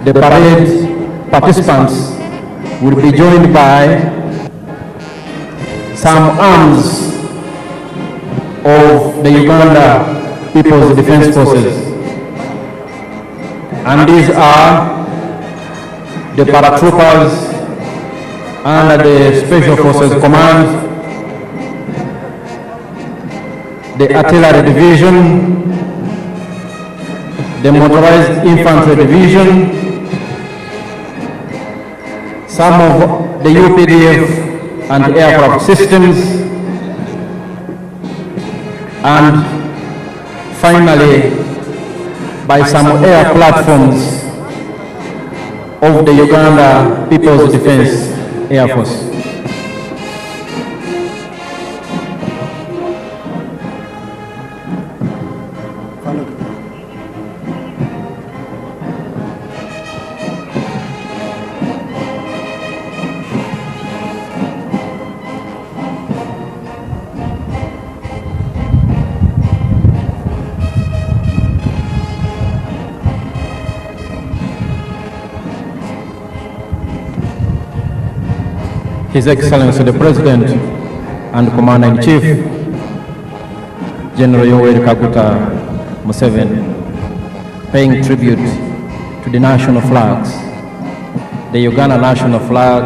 the parade participants will be joined by some arms of the Uganda People's Defense Forces. And these are the paratroopers under the Special Forces Command, the Artillery Division, the Motorized Infantry Division, some of the UPDF and aircraft systems, and finally by some air platforms of the Uganda People's Defense Air Force. His Excellency the President and Commander-in-Chief, General Yoweri Kaguta Museveni, paying tribute to the national flags, the Uganda national flag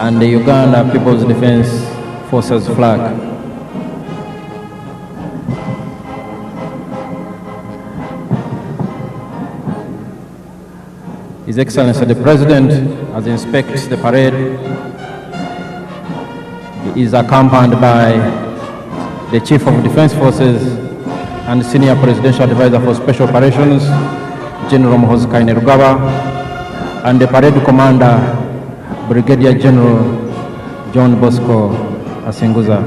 and the Uganda People's Defense Forces flag. His Excellency the President, as he inspects the parade, he is accompanied by the Chief of Defense Forces and Senior Presidential Advisor for Special Operations, General Muhoozi and the Parade Commander, Brigadier General John Bosco Asinguza.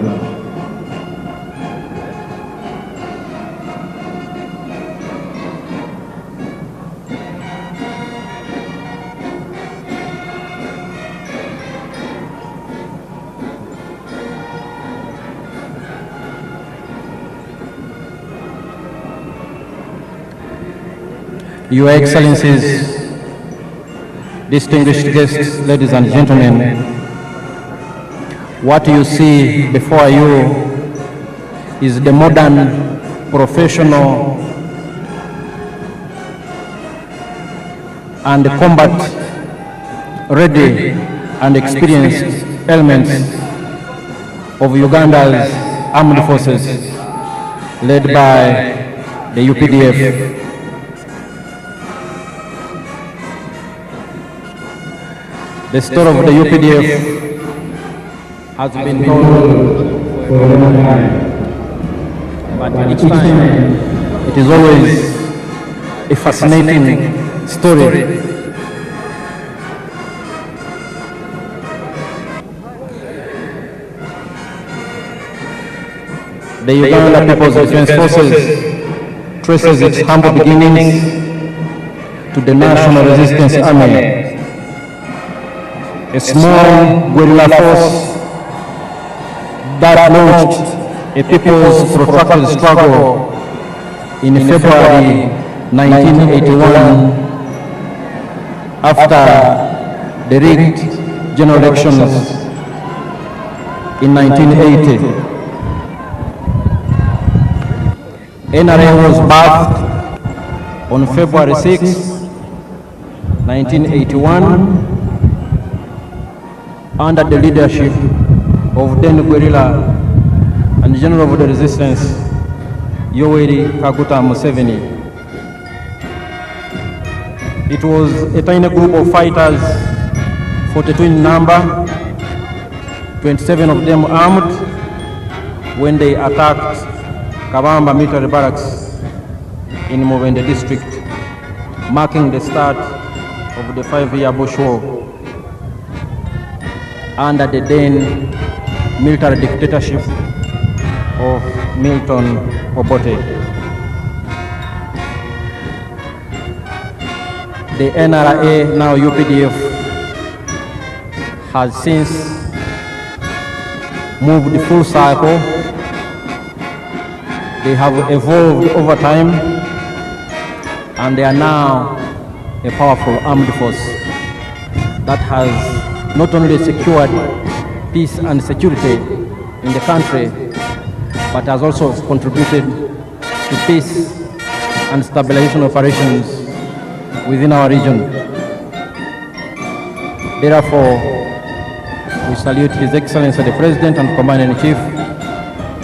Your Excellencies, distinguished guests, ladies and gentlemen, what you see before you is the modern, professional, and combat-ready and experienced elements of Uganda's armed forces, led by the UPDF. The story of the UPDF has been told for a long time, but each time it is always a fascinating story. The Uganda People's Defense Forces traces its humble beginnings to the National Resistance Army, a small guerrilla force that launched a people's protracted struggle in February 1981 after the rigged general elections in 1980. NRA was birthed on February 6, 1981 under the leadership of then guerrilla and General of the Resistance, Yoweri Kaguta Museveni. It was a tiny group of fighters, 42 in number, 27 of them armed, when they attacked Kabamba military barracks in Mubende district, marking the start of the 5-year Bush War under the then military dictatorship of Milton Obote. The NRA, now UPDF, has since moved the full cycle. They have evolved over time, and they are now a powerful armed force that has not only secured peace and security in the country, but has also contributed to peace and stabilization operations within our region. Therefore, we salute His Excellency the President and Commander-in-Chief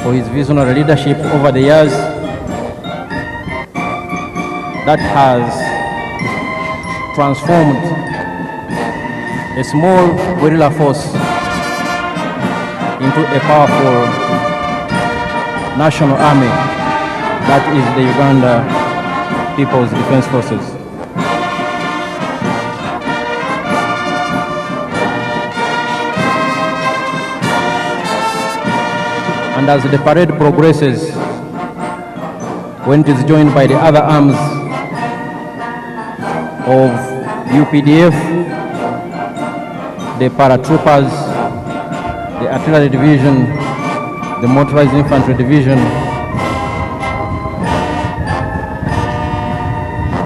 for his visionary leadership over the years that has transformed a small guerrilla force into a powerful national army that is the Uganda People's Defense Forces. And as the parade progresses, when it is joined by the other arms of UPDF, the paratroopers, the artillery division, the motorized infantry division,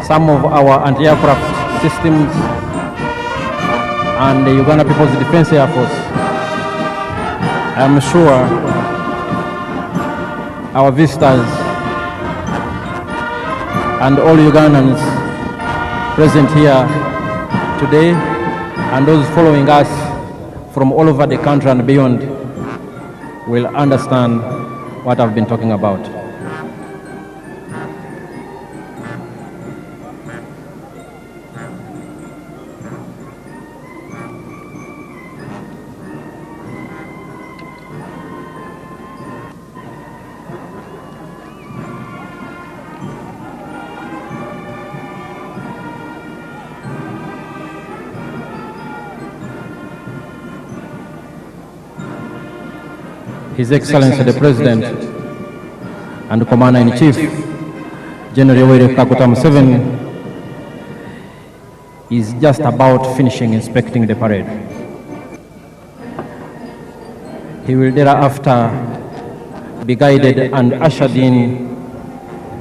some of our anti-aircraft systems, and the Uganda People's Defense Air Force, I am sure our visitors and all Ugandans present here today and those following us from all over the country and beyond will understand what I've been talking about. His Excellency the President and Commander-in-Chief, General Yoweri Kaguta Museveni, is just about finishing inspecting the parade. He will thereafter be guided and ushered in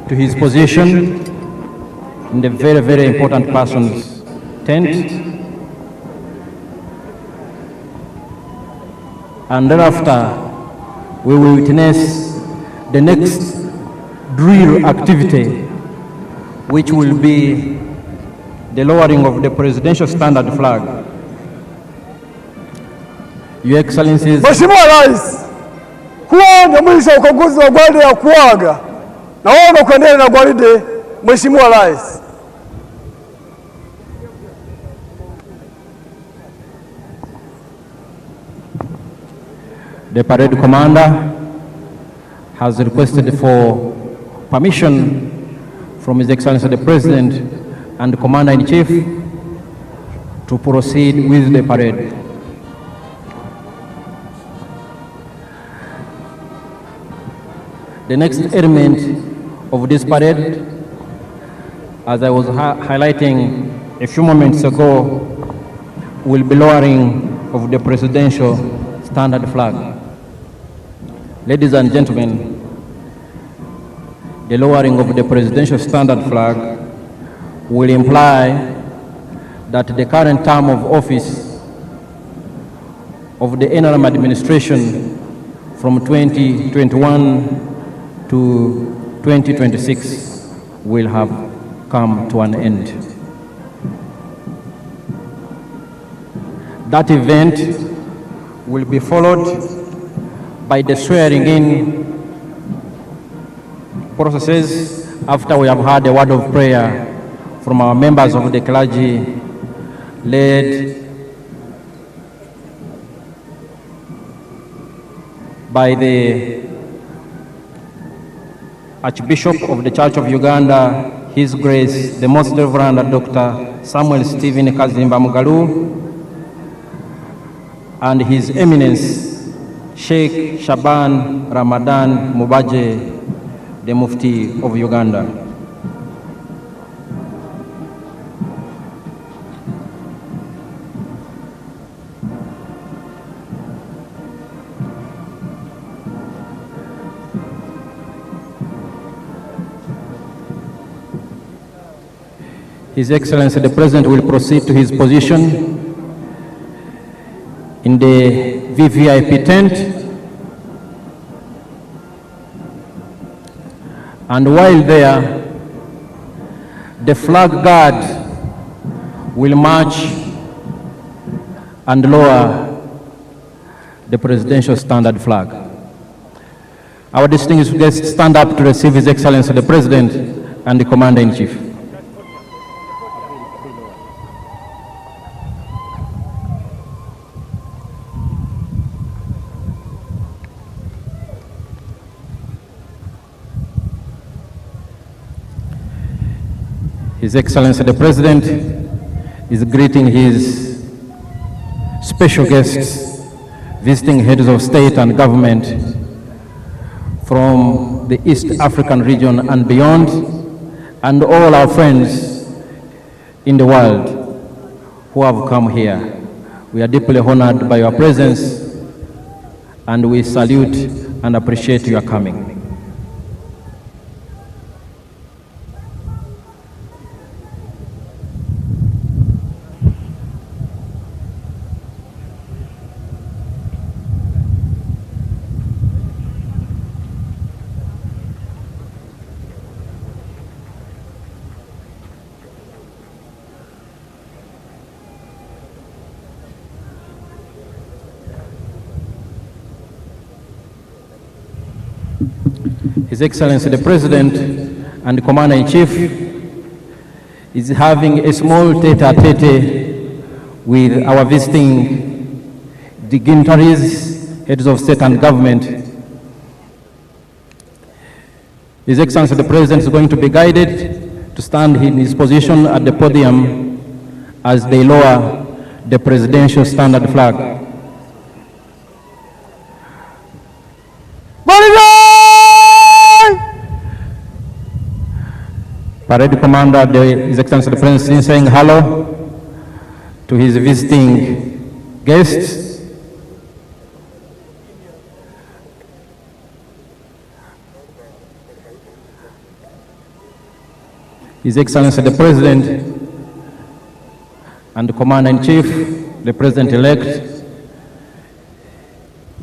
to his position in the very, very important person's tent, and thereafter we will witness the next drill activity, which will be the lowering of the presidential standard flag. Your Excellencies, Mheshimiwa Rais, kuanza mwisho ukaguzi wa gwaride ya kuaga, naomba kuendelea na gwaride. Mheshimiwa Rais. the parade commander has requested for permission from His Excellency the President and Commander-in-Chief to proceed with the parade. The next element of this parade, as I was highlighting a few moments ago, will be lowering of the presidential standard flag. Ladies and gentlemen, the lowering of the presidential standard flag will imply that the current term of office of the NRM administration from 2021 to 2026 will have come to an end. That event will be followed by the swearing-in processes after we have had a word of prayer from our members of the clergy, led by the Archbishop of the Church of Uganda, His Grace, the Most Reverend Dr. Samuel Stephen Kazimba Mugalu, and His Eminence, Sheikh Shaban Ramadan Mubaje, the Mufti of Uganda. His Excellency the President will proceed to his position in the VVIP tent, and while there, the flag guard will march and lower the presidential standard flag. Our distinguished guests stand up to receive His Excellency the President and the Commander-in-Chief. His Excellency the President is greeting his special guests, visiting heads of state and government from the East African region and beyond, and all our friends in the world who have come here. We are deeply honored by your presence, and we salute and appreciate your coming. His Excellency the President and the Commander-in-Chief is having a small tete-a-tete with our visiting dignitaries, heads of state and government. His Excellency the President is going to be guided to stand in his position at the podium as they lower the presidential standard flag. Parade Commander, His Excellency the President, is saying hello to his visiting guests. His Excellency the President and the Commander-in-Chief, the President-elect,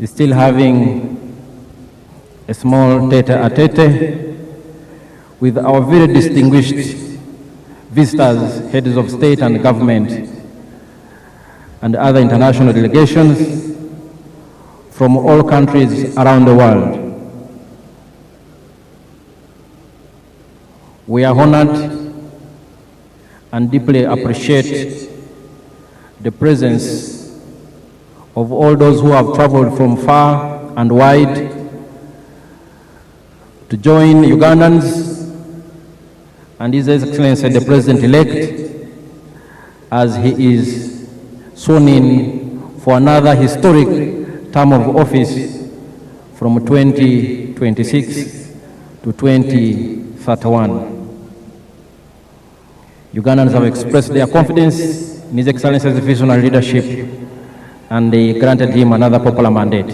is still having a small tete-a-tete with our very distinguished visitors, heads of state and government, and other international delegations from all countries around the world. We are honored and deeply appreciate the presence of all those who have traveled from far and wide to join Ugandans and His Excellency the President-elect as he is sworn in for another historic term of office from 2026 to 2031. Ugandans have expressed their confidence in His Excellency's visionary leadership, and they granted him another popular mandate.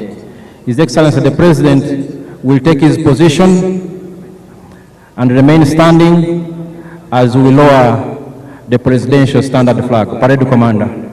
His Excellency the President will take his position and remain standing as we lower the presidential standard flag. Parade Commander.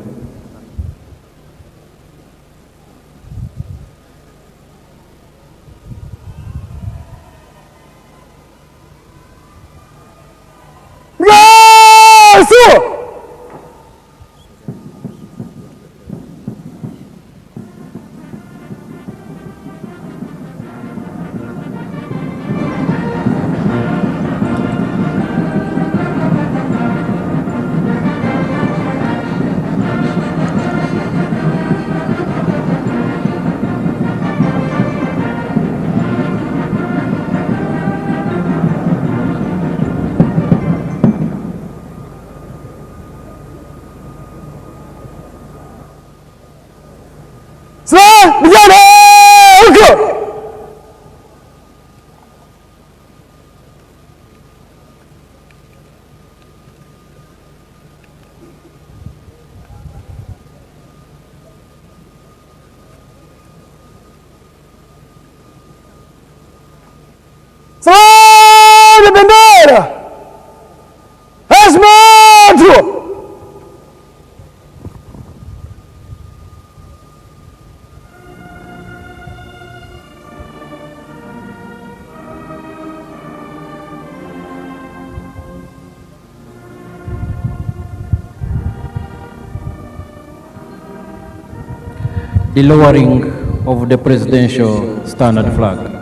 Salama bendera! Heshima the lowering of the presidential standard flag.